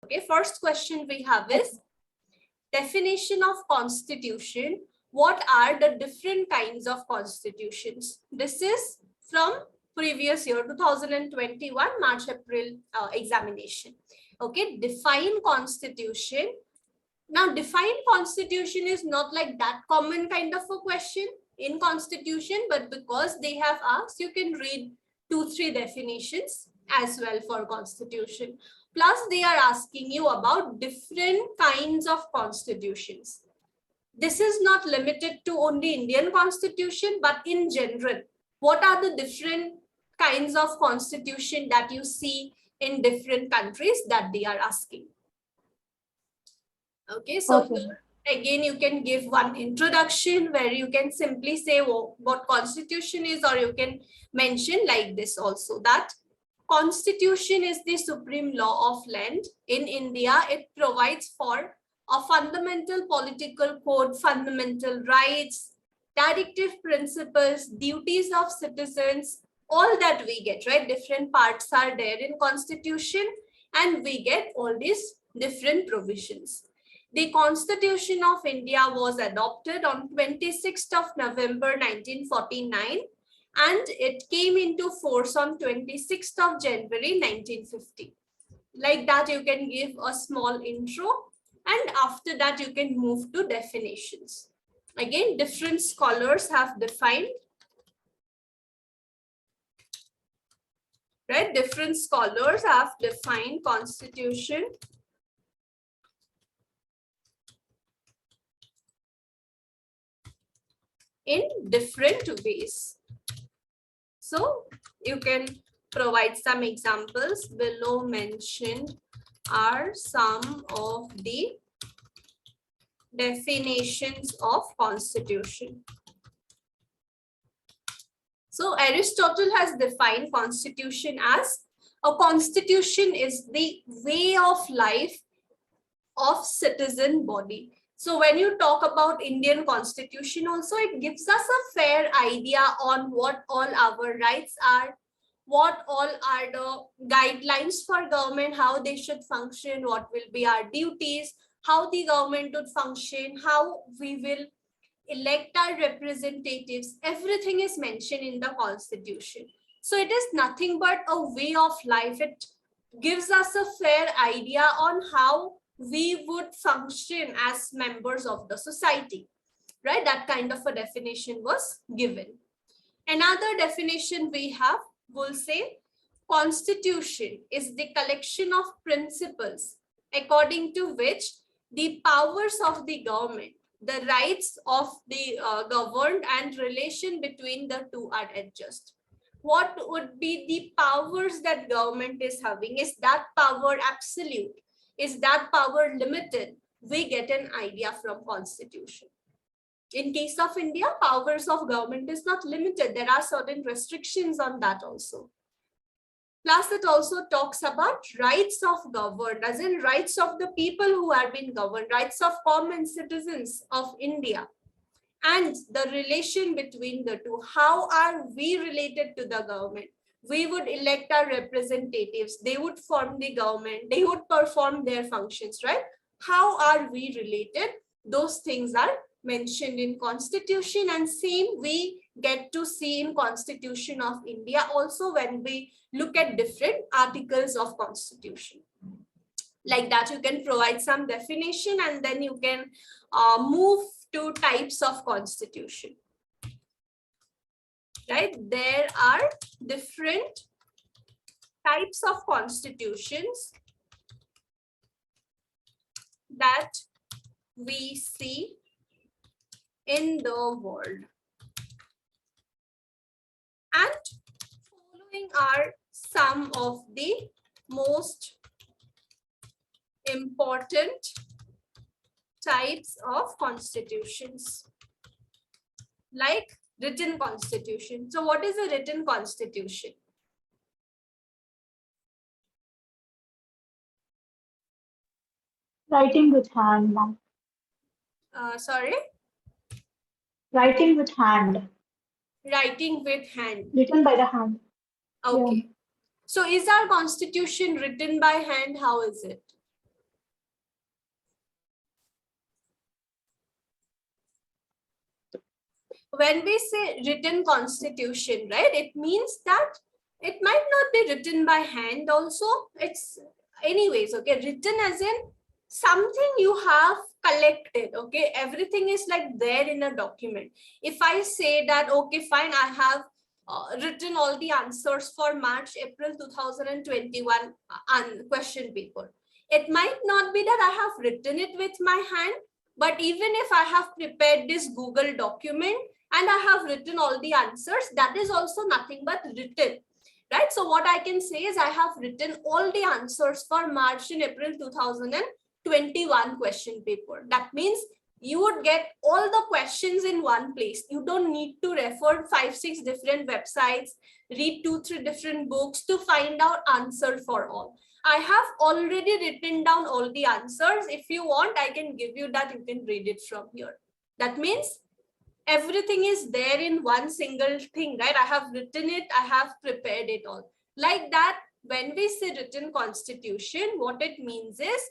Okay, first question we have is definition of constitution. What are the different kinds of constitutions? This is from previous year 2021 March-April examination. Okay, define constitution. Now, define constitution is not like that common kind of a question in constitution, but because they have asked, you can read 2-3 definitions as well for constitution. Plus, they are asking you about different kinds of constitutions. This is not limited to only Indian constitution, but in general, what are the different kinds of constitution that you see in different countries that they are asking? Okay, so here again, you can give one introduction where you can simply say what constitution is, or you can mention like this also, that constitution is the supreme law of land in India. It provides for a fundamental political code, fundamental rights, directive principles, duties of citizens, all that we get, right? Different parts are there in constitution and we get all these different provisions. The Constitution of India was adopted on 26th of November 1949 and it came into force on 26th of January 1950. Like that, you can give a small intro and after that you can move to definitions. Again, different scholars have defined, right? Different scholars have defined constitution in different ways. So you can provide some examples. Below mentioned are some of the definitions of constitution. So Aristotle has defined constitution as a constitution is the way of life of citizen body. So when you talk about Indian constitution also, it gives us a fair idea on what all our rights are, what all are the guidelines for government, how they should function, what will be our duties, how the government would function, how we will elect our representatives. Everything is mentioned in the constitution. So it is nothing but a way of life. It gives us a fair idea on how we would function as members of the society, right? That kind of a definition was given. Another definition we have will say constitution is the collection of principles according to which the powers of the government, the rights of the governed and relation between the two are adjusted. What would be the powers that government is having? Is that power absolute? Is that power limited? We get an idea from constitution. In case of India, powers of government is not limited. There are certain restrictions on that also. Plus, it also talks about rights of governed, as in rights of the people who have been governed, rights of common citizens of India, and the relation between the two. How are we related to the government? We would elect our representatives, they would form the government, they would perform their functions, right? How are we related? Those things are mentioned in constitution, and same we get to see in Constitution of India also when we look at different articles of constitution. Like that, you can provide some definition and then you can move to types of constitution. Right, there are different types of constitutions that we see in the world, and following are some of the most important types of constitutions. Like written constitution. So what is a written constitution? Writing with hand, ma'am. Sorry? Writing with hand. Writing with hand. Written by the hand. Okay. Yeah. So is our constitution written by hand? How is it? when we say written constitution, right, it means that it might not be written by hand also. It's anyways, okay, written as in something you have collected, okay, everything is like there in a document. If I say that, okay, fine, I have written all the answers for March, April 2021 question paper. It might not be that I have written it with my hand, but even if I have prepared this Google document and I have written all the answers, that is also nothing but written, right? So what I can say is I have written all the answers for March and April 2021 question paper. That means you would get all the questions in one place. You don't need to refer 5-6 different websites, read 2-3 different books to find out answer for all. I have already written down all the answers. If you want, I can give you that. You can read it from here. That means everything is there in one single thing, right? I have written it, I have prepared it all. Like that, when we say written constitution, what it means is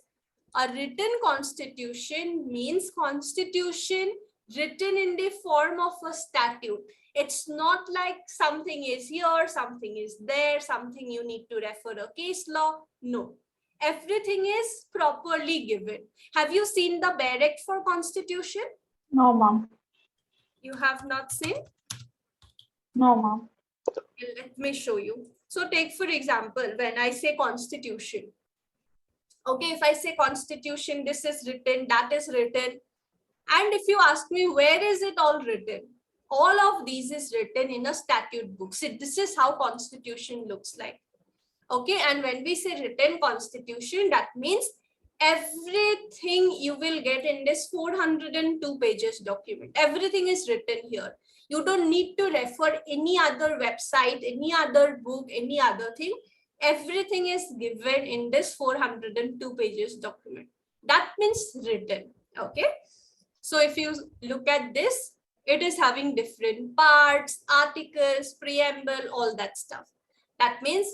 a written constitution means constitution written in the form of a statute. It's not like something is here, something is there, something you need to refer a case law. No, everything is properly given. Have you seen the barrack for constitution? No, ma'am. You have not seen? No, ma'am. Let me show you. So take for example, when I say constitution, okay, if I say constitution, this is written, that is written. And if you ask me, where is it all written? All of these is written in a statute book. So this is how constitution looks like. Okay, and when we say written constitution, that means everything you will get in this 402 pages document. Everything is written here. You don't need to refer any other website, any other book, any other thing. Everything is given in this 402 pages document. That means written. Okay. So if you look at this, it is having different parts, articles, preamble, all that stuff. That means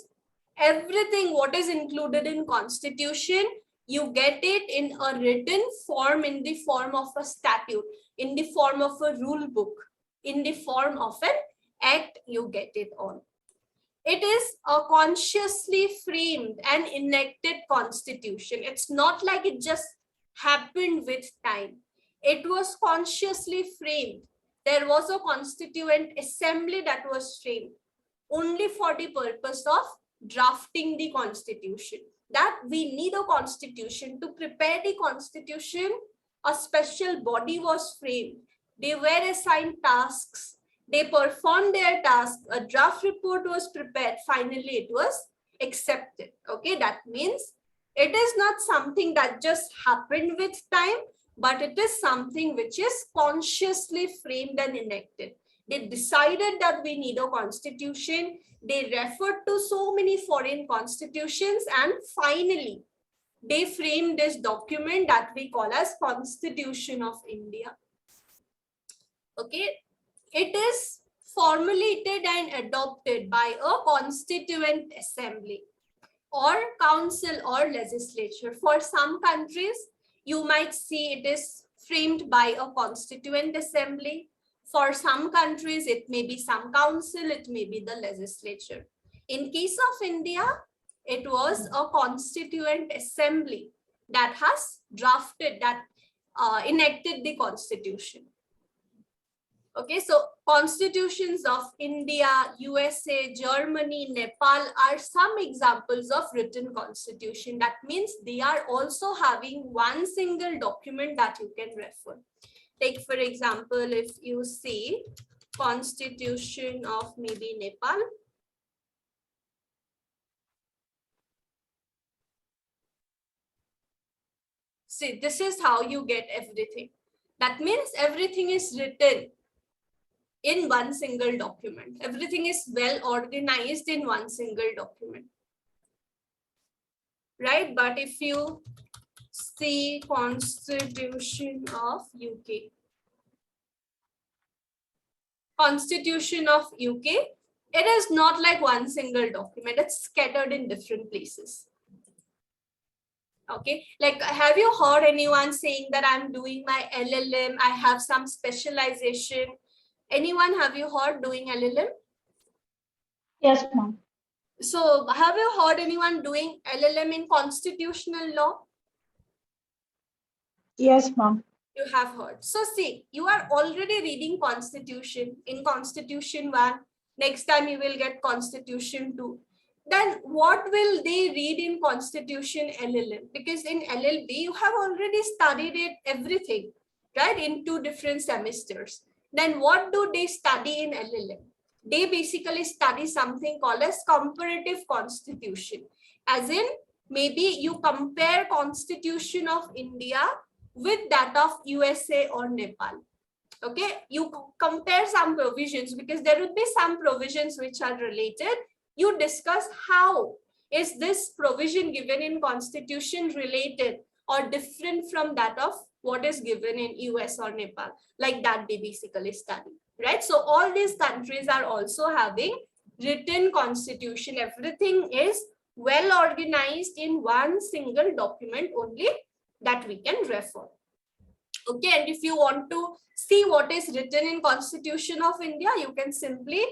everything what is included in constitution, you get it in a written form, in the form of a statute, in the form of a rule book, in the form of an act, you get it on. It is a consciously framed and enacted constitution. It's not like it just happened with time. It was consciously framed. There was a constituent assembly that was framed only for the purpose of drafting the constitution. That we need a constitution. To prepare the constitution, a special body was framed. They were assigned tasks. They performed their task. A draft report was prepared. Finally, it was accepted. Okay, that means it is not something that just happened with time, but it is something which is consciously framed and enacted. They decided that we need a constitution. They referred to so many foreign constitutions, and finally, they framed this document that we call as Constitution of India. Okay, it is formulated and adopted by a constituent assembly or council or legislature. For some countries, you might see it is framed by a constituent assembly. For some countries, it may be some council, it may be the legislature. In case of India, it was a constituent assembly that has drafted, that enacted the constitution. Okay, so constitutions of India, USA, Germany, Nepal are some examples of written constitution. That means they are also having one single document that you can refer. Take for example, if you see Constitution of maybe Nepal. See, this is how you get everything. That means everything is written in one single document. Everything is well organized in one single document. Right? But if you see Constitution of UK. Constitution of UK, it is not like one single document. It's scattered in different places. Okay, like have you heard anyone saying that I'm doing my LLM, I have some specialization, Anyone, have you heard doing LLM? Yes, ma'am. So have you heard anyone doing LLM in constitutional law? Yes, ma'am. You have heard. So see, you are already reading Constitution in Constitution 1. Next time you will get Constitution 2. Then what will they read in Constitution LLM? Because in LLB, you have already studied it, everything, right? In 2 different semesters. Then what do they study in LLM? They basically study something called as comparative constitution. As in, maybe you compare Constitution of India with that of USA or Nepal. Okay, you compare some provisions because there would be some provisions which are related. You discuss how is this provision given in Constitution related or different from that of what is given in US or Nepal. Like that they basically study, right? So all these countries are also having written constitution. Everything is well organized in one single document only that we can refer. Okay, and if you want to see what is written in Constitution of India, you can simply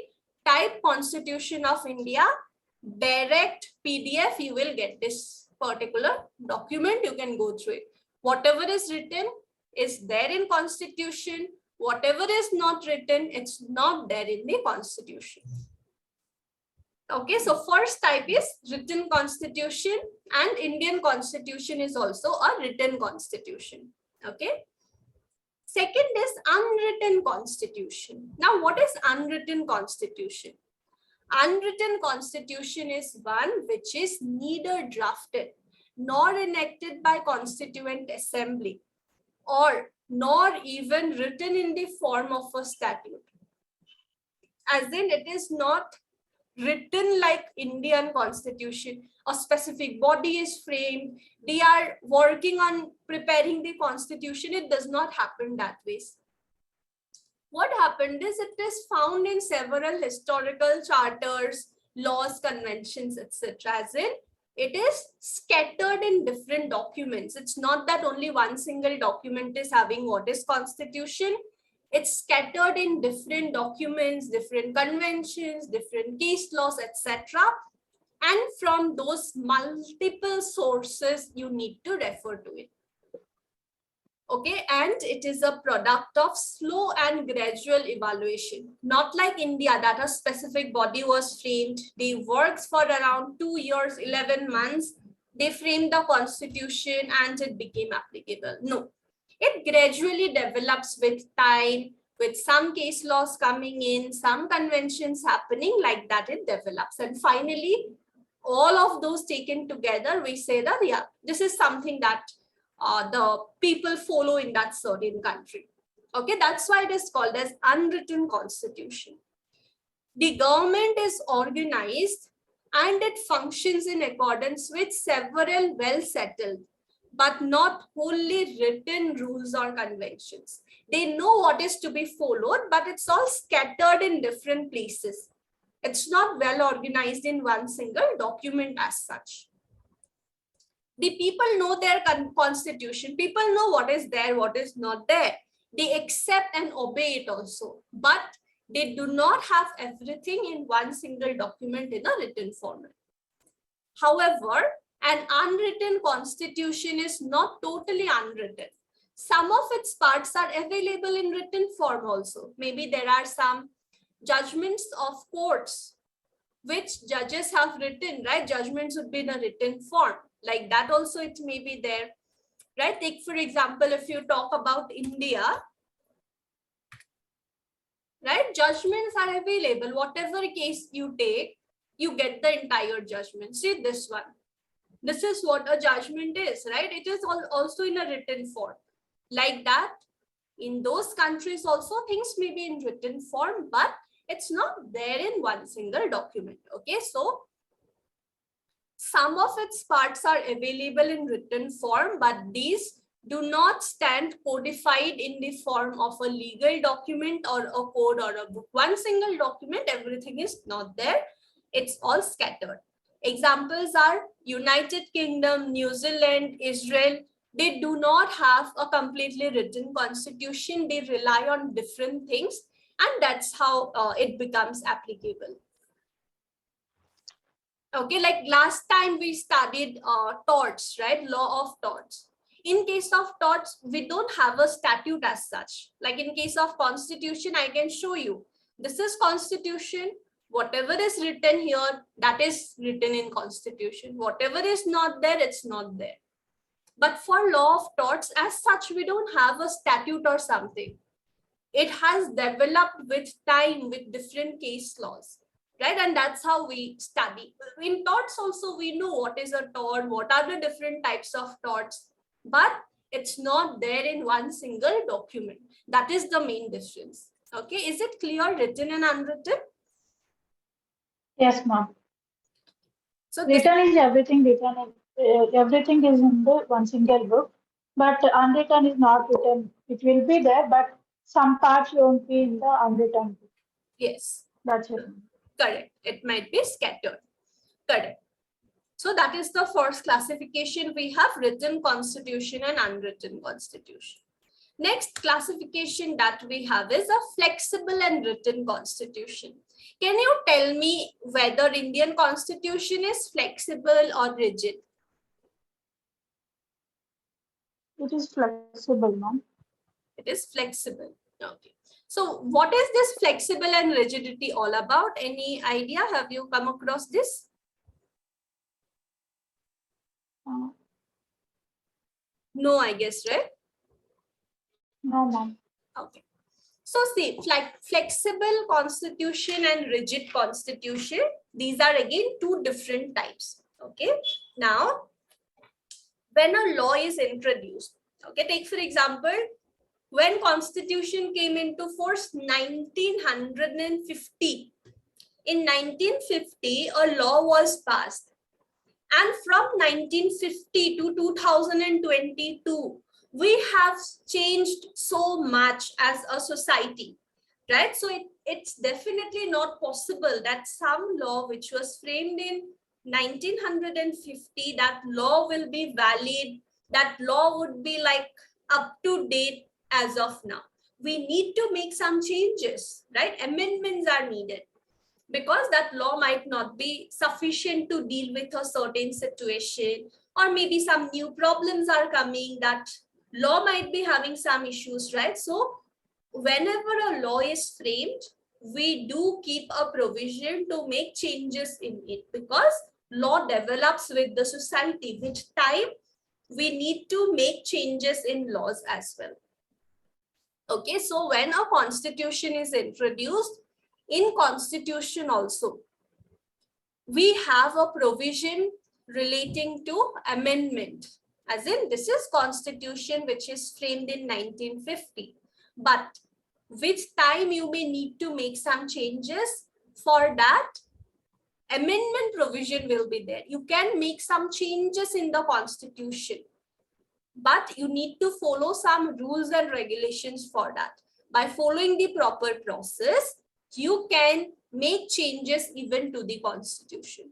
type Constitution of India, direct PDF, you will get this particular document, you can go through it. Whatever is written is there in Constitution, whatever is not written, it's not there in the Constitution. Okay, so first type is written constitution, and Indian Constitution is also a written constitution. Okay. Second is unwritten constitution. Now, what is unwritten constitution? Unwritten constitution is one which is neither drafted nor enacted by Constituent Assembly or nor even written in the form of a statute. As in, it is not written like Indian Constitution. A specific body is framed. They are working on preparing the Constitution. It does not happen that way. What happened is it is found in several historical charters, laws, conventions, etc. As in, it is scattered in different documents. It's not that only one single document is having what is Constitution. It's scattered in different documents, different conventions, different case laws, etc. And from those multiple sources, you need to refer to it. Okay, and it is a product of slow and gradual evaluation. Not like India, that a specific body was framed. They worked for around 2 years, 11 months. They framed the Constitution and it became applicable. No. It gradually develops with time, with some case laws coming in, some conventions happening, like that it develops. And finally, all of those taken together, we say that, yeah, this is something that the people follow in that certain country. Okay, that's why it is called as unwritten constitution. The government is organized and it functions in accordance with several well-settled but not wholly written rules or conventions. They know what is to be followed, but it's all scattered in different places. It's not well organized in one single document as such. The people know their constitution. People know what is there, what is not there. They accept and obey it also, but they do not have everything in one single document in a written format. However, an unwritten constitution is not totally unwritten. Some of its parts are available in written form also. Maybe there are some judgments of courts which judges have written, right? Judgments would be in a written form. Like that also it may be there, right? Take for example, if you talk about India, right? Judgments are available. Whatever case you take, you get the entire judgment. See this one. This is what a judgment is, right? It is also in a written form. Like that, in those countries also things may be in written form, but it's not there in one single document. Okay, so some of its parts are available in written form, but these do not stand codified in the form of a legal document or a code or a book. One single document, everything is not there. It's all scattered. Examples are United Kingdom, New Zealand, Israel. They do not have a completely written constitution. They rely on different things. And that's how it becomes applicable. Okay, like last time we studied torts, right? Law of torts. In case of torts, we don't have a statute as such. Like in case of constitution, I can show you. This is constitution. Whatever is written here, that is written in constitution. Whatever is not there, it's not there. But for law of torts, as such, we don't have a statute or something. It has developed with time, with different case laws, right? And that's how we study. In torts also, we know what is a tort, what are the different types of torts, but it's not there in one single document. That is the main difference. Okay, is it clear, written and unwritten? Yes, ma'am. So written is everything written. Everything is in the one single book, but unwritten is not written. It will be there, but some parts won't be in the unwritten book. yes, That's it. correct. It might be scattered. Correct. So that is the first classification. We have written constitution and unwritten constitution. Next classification that we have is a flexible and written constitution. Can you tell me whether Indian constitution is flexible or rigid? It is flexible, ma'am. It is flexible. Okay. So what is this flexible and rigidity all about? Any idea? Have you come across this? No, I guess, right? No, ma'am. Okay. So see, like flexible constitution and rigid constitution, these are again two different types. Okay. Now, when a law is introduced, okay, take for example, when constitution came into force 1950. In 1950, a law was passed. And from 1950 to 2022, we have changed so much as a society, right? So it's definitely not possible that some law which was framed in 1950, that law will be valid, that law would be like up to date as of now. We need to make some changes, right? Amendments are needed, because that law might not be sufficient to deal with a certain situation, or maybe some new problems are coming, that law might be having some issues, right? So whenever a law is framed, we do keep a provision to make changes in it, because law develops with the society. With time, we need to make changes in laws as well. Okay, so when a constitution is introduced, in constitution also, we have a provision relating to amendment. As in, this is constitution which is framed in 1950. But with time, you may need to make some changes. For that, amendment provision will be there. You can make some changes in the constitution, but you need to follow some rules and regulations for that. By following the proper process, you can make changes even to the constitution.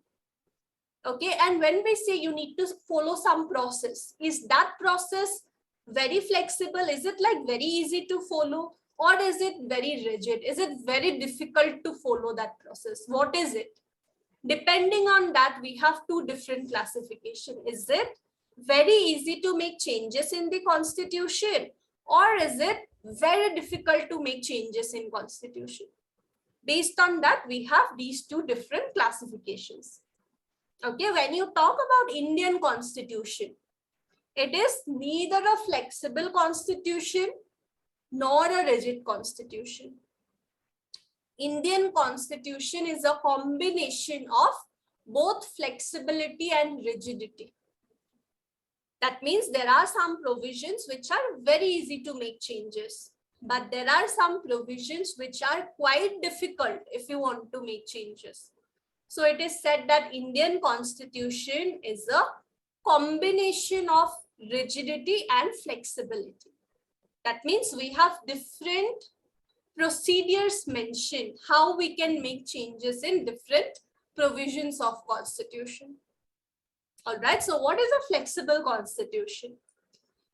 Okay, and when we say you need to follow some process, is that process very flexible? Is it like very easy to follow, or is it very rigid? Is it very difficult to follow that process? What is it? Depending on that, we have two different classifications. Is it very easy to make changes in the constitution, or is it very difficult to make changes in constitution? Based on that, we have these two different classifications. Okay, when you talk about Indian constitution, it is neither a flexible constitution nor a rigid constitution. Indian constitution is a combination of both flexibility and rigidity. That means there are some provisions which are very easy to make changes, but there are some provisions which are quite difficult if you want to make changes. So it is said that Indian constitution is a combination of rigidity and flexibility. That means we have different procedures mentioned how we can make changes in different provisions of constitution. All right, so what is a flexible constitution?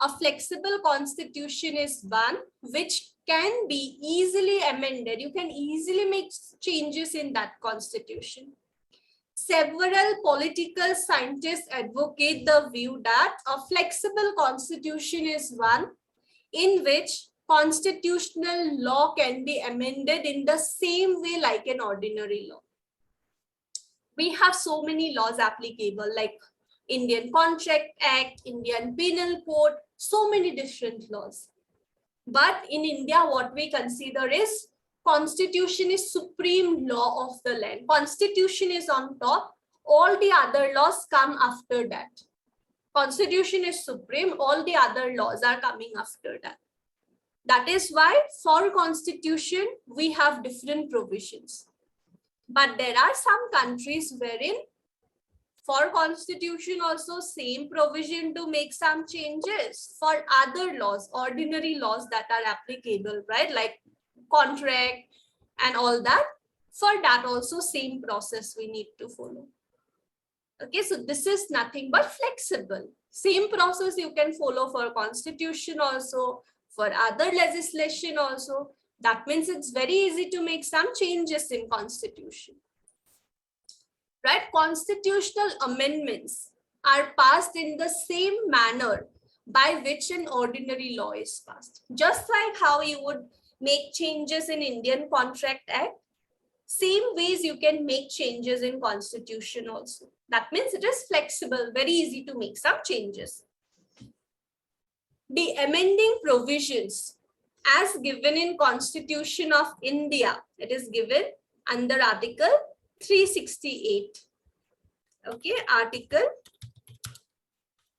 A flexible constitution is one which can be easily amended. You can easily make changes in that constitution. Several political scientists advocate the view that a flexible constitution is one in which constitutional law can be amended in the same way like an ordinary law. We have so many laws applicable like Indian Contract Act, Indian Penal Code, so many different laws. But in India, what we consider is Constitution is supreme law of the land. Constitution is on top. All the other laws come after that. Constitution is supreme. All the other laws are coming after that. That is why for Constitution, we have different provisions. But there are some countries wherein for Constitution also same provision to make some changes. For other laws, ordinary laws that are applicable, right? Like contract and all that. For that also same process we need to follow. Okay, so this is nothing but flexible. Same process you can follow for Constitution also, for other legislation also. That means it's very easy to make some changes in Constitution. Right? Constitutional amendments are passed in the same manner by which an ordinary law is passed. Just like how you would make changes in Indian Contract Act, same ways you can make changes in Constitution also. That means it is flexible, very easy to make some changes. The amending provisions as given in Constitution of India, it is given under Article 368. Okay, Article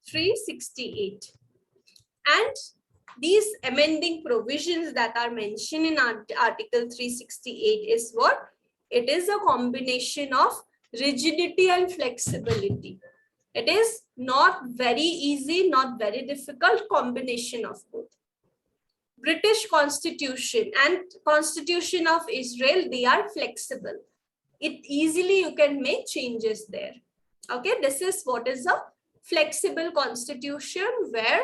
368. And these amending provisions that are mentioned in Article 368 is what? It is a combination of rigidity and flexibility. It is not very easy, not very difficult combination of both. British Constitution and Constitution of Israel, they are flexible. It easily you can make changes there. Okay, this is what is a flexible constitution, where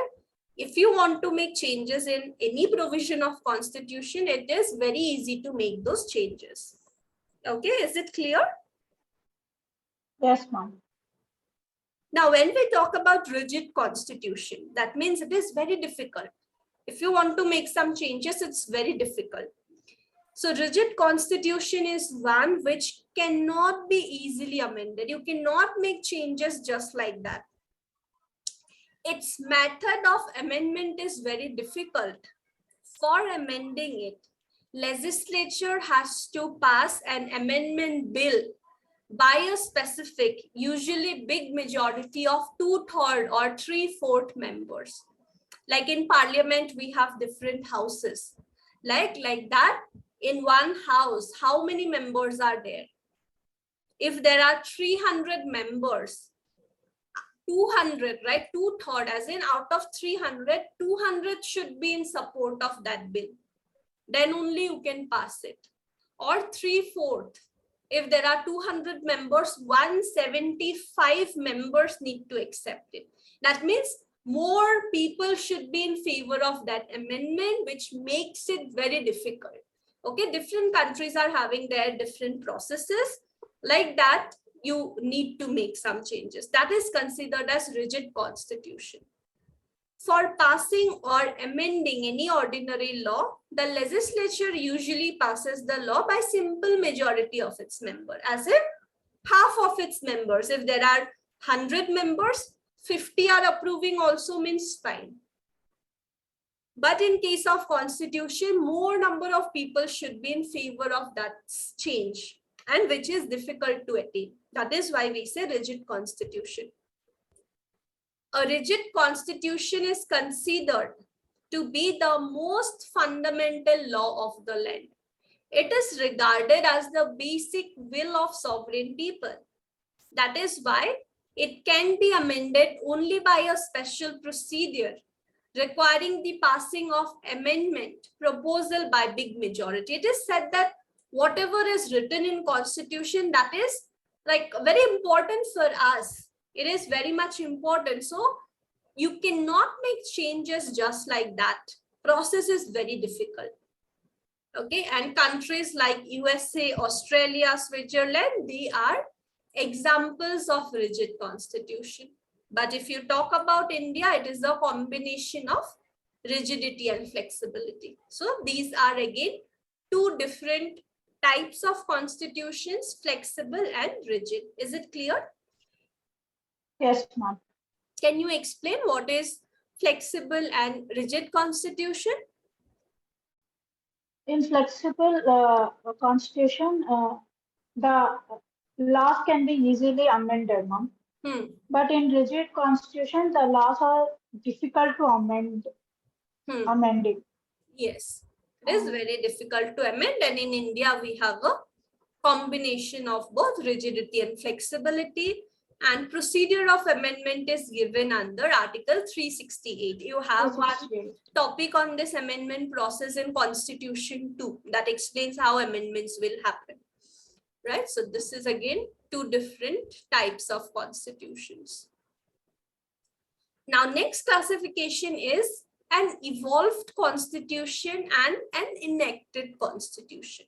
if you want to make changes in any provision of Constitution, it is very easy to make those changes. Okay, is it clear? Yes, ma'am. Now, when we talk about rigid constitution, that means it is very difficult. If you want to make some changes, it's very difficult. So rigid constitution is one which cannot be easily amended. You cannot make changes just like that. Its method of amendment is very difficult. For amending it, legislature has to pass an amendment bill by a specific, usually big majority of 2/3 or 3/4 members. Like in parliament, we have different houses. Like that, in one house, how many members are there? If there are 300 members, 200, right? 2/3, as in out of 300, 200 should be in support of that bill. Then only you can pass it. Or 3/4. If there are 200 members, 175 members need to accept it. That means more people should be in favor of that amendment, which makes it very difficult. Okay, different countries are having their different processes. Like that, you need to make some changes. That is considered as rigid constitution. For passing or amending any ordinary law, the legislature usually passes the law by simple majority of its members, as in half of its members. If there are 100 members, 50 are approving also means fine. But in case of constitution, more number of people should be in favor of that change, and which is difficult to attain. That is why we say rigid constitution. A rigid constitution is considered to be the most fundamental law of the land. It is regarded as the basic will of sovereign people. That is why it can be amended only by a special procedure requiring the passing of amendment proposal by big majority. It is said that whatever is written in constitution, that is like very important for us. It is very much important. So You cannot make changes just like that. Process is very difficult. Okay, and countries like USA, Australia, Switzerland, they are examples of rigid constitution. But if you talk about India, it is a combination of rigidity and flexibility. So these are again two different types of constitutions, flexible and rigid. Is it clear? Yes, ma'am. Can you explain what is flexible and rigid constitution? In flexible constitution, the laws can be easily amended, ma'am. But in rigid constitution, the laws are difficult to amending. Yes, it is very difficult to amend, and in India we have a combination of both rigidity and flexibility, and procedure of amendment is given under Article 368. You have one topic on this amendment process in Constitution 2 that explains how amendments will happen, right? So this is again two different types of constitutions. Now, next classification is an evolved constitution and an enacted constitution.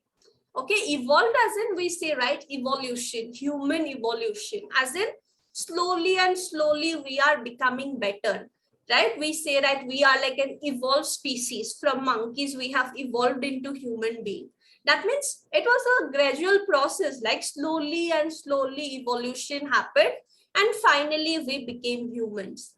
Okay, evolved as in we say, right, evolution, human evolution, as in slowly and slowly we are becoming better, right? We say that we are like an evolved species. From monkeys, we have evolved into human being. That means it was a gradual process, like slowly and slowly evolution happened, and finally we became humans,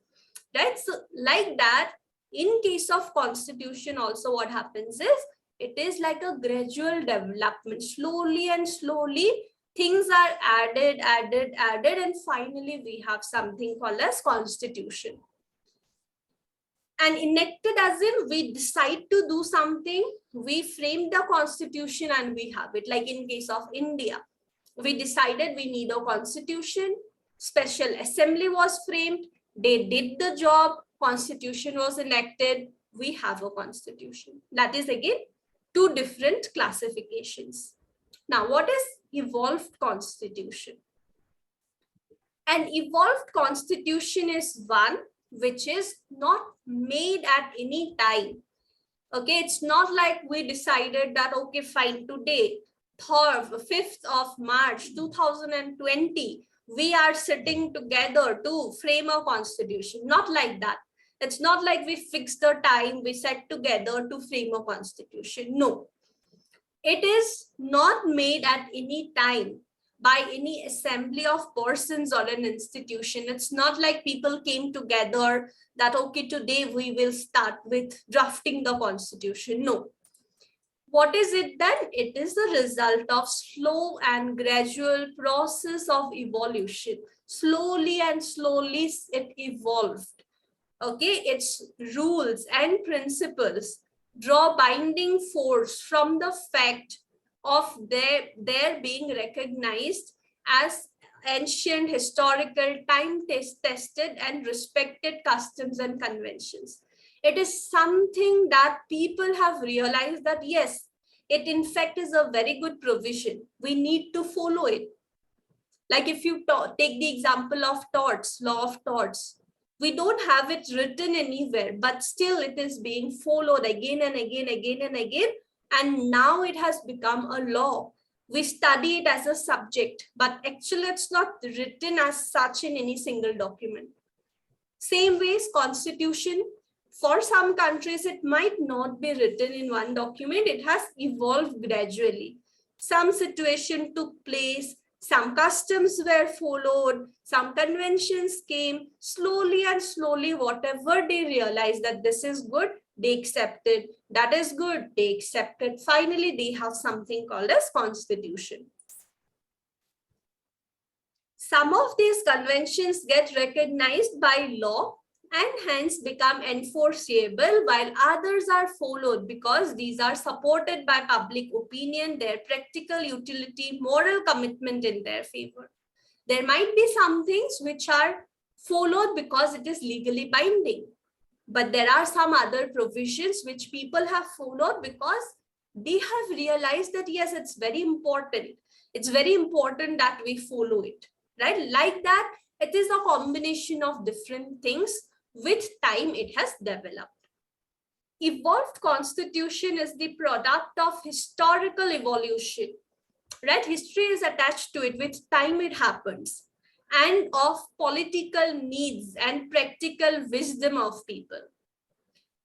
right? So like that, in case of constitution also what happens is, it is like a gradual development. Slowly and slowly, things are added, and finally we have something called as constitution. And enacted as in we decide to do something, we frame the constitution and we have it. Like in case of India, we decided we need a constitution, special assembly was framed, they did the job, constitution was enacted, we have a constitution. That is again two different classifications. Now, what is evolved constitution? An evolved constitution is one which is not made at any time. Okay, it's not like we decided that, okay, fine, today, 5th of March 2020, we are sitting together to frame a constitution. Not like that. It's not like we fixed the time, we sat together to frame a constitution. No, it is not made at any time by any assembly of persons or an institution. It's not like people came together that, okay, today we will start with drafting the constitution. No. What is it then? It is the result of slow and gradual process of evolution. Slowly and slowly it evolved. Okay, its rules and principles draw binding force from the fact of their being recognized as ancient, historical, time-tested and respected customs and conventions. It is something that people have realized that yes, it in fact is a very good provision. We need to follow it. Like if you take the example of torts, law of torts, we don't have it written anywhere, but still it is being followed again and again. And now it has become a law. We study it as a subject, but actually it's not written as such in any single document. Same ways, constitution, for some countries, it might not be written in one document. It has evolved gradually. Some situation took place, some customs were followed, some conventions came. Slowly and slowly, whatever they realized that this is good, they accepted. That is good, they accepted. Finally, they have something called as constitution. Some of these conventions get recognized by law and hence become enforceable, while others are followed because these are supported by public opinion, their practical utility, moral commitment in their favor. There might be some things which are followed because it is legally binding, but there are some other provisions which people have followed because they have realized that yes, it's very important. It's very important that we follow it, right? Like that, it is a combination of different things with time it has developed. Evolved constitution is the product of historical evolution, right? History is attached to it, with time it happens, and of political needs and practical wisdom of people.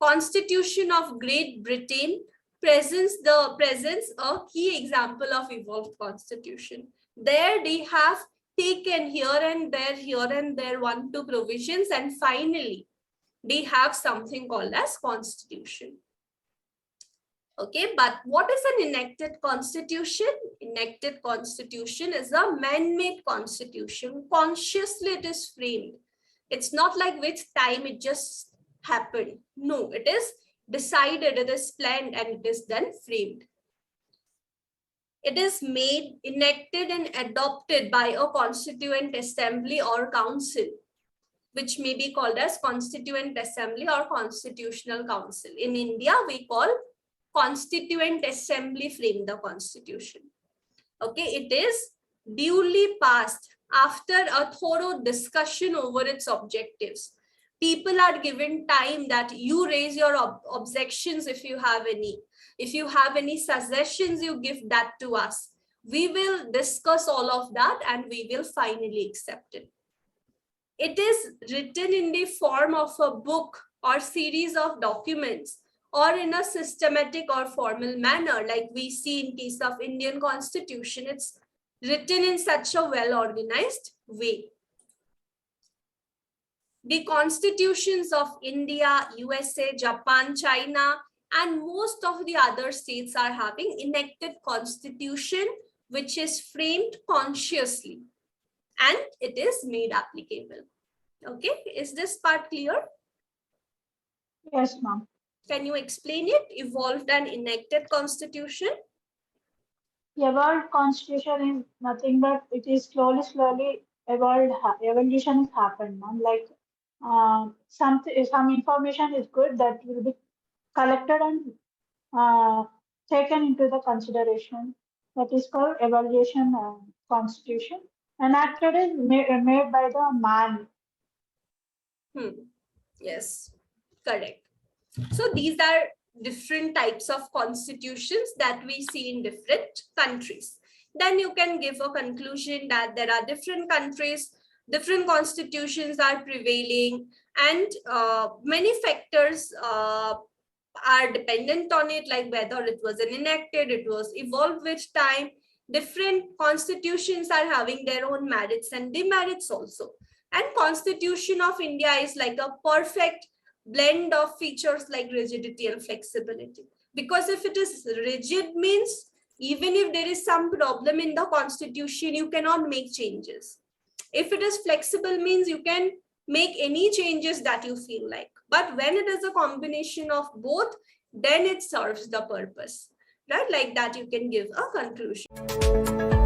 Constitution of Great Britain presents a key example of evolved constitution. There they have taken here and there 1-2 provisions, and finally they have something called as constitution. Okay, but what is an enacted constitution? Enacted constitution is a man-made constitution. Consciously it is framed. It's not like with time it just happened. No, it is decided, it is planned, and it is then framed. It is made, enacted, and adopted by a constituent assembly or council, which may be called as constituent assembly or constitutional council. In India, we call constituent assembly frame the constitution. Okay, it is duly passed after a thorough discussion over its objectives. People are given time that you raise your objections if you have any. If you have any suggestions, you give that to us. We will discuss all of that and we will finally accept it. It is written in the form of a book or series of documents, or in a systematic or formal manner, like we see in case of Indian Constitution. It's written in such a well-organized way. The constitutions of India, USA, Japan, China, and most of the other states are having enacted constitution, which is framed consciously and it is made applicable. Okay, is this part clear? Yes, ma'am. Can you explain it? Evolved and enacted constitution? Evolved constitution is nothing but it is slowly evolved. Evolution has happened, ma'am. Like some information is good that will be collected and taken into the consideration. That is called evaluation constitution. Enacted is made by the man. Yes, correct. So these are different types of constitutions that we see in different countries. Then you can give a conclusion that there are different countries, different constitutions are prevailing, and many factors are dependent on it, like whether it was enacted, it was evolved with time. Different constitutions are having their own merits and demerits also. And Constitution of India is like a perfect blend of features like rigidity and flexibility. Because if it is rigid, means even if there is some problem in the constitution, you cannot make changes. If it is flexible, means you can make any changes that you feel like. But when it is a combination of both, then it serves the purpose, right? Like that, you can give a conclusion.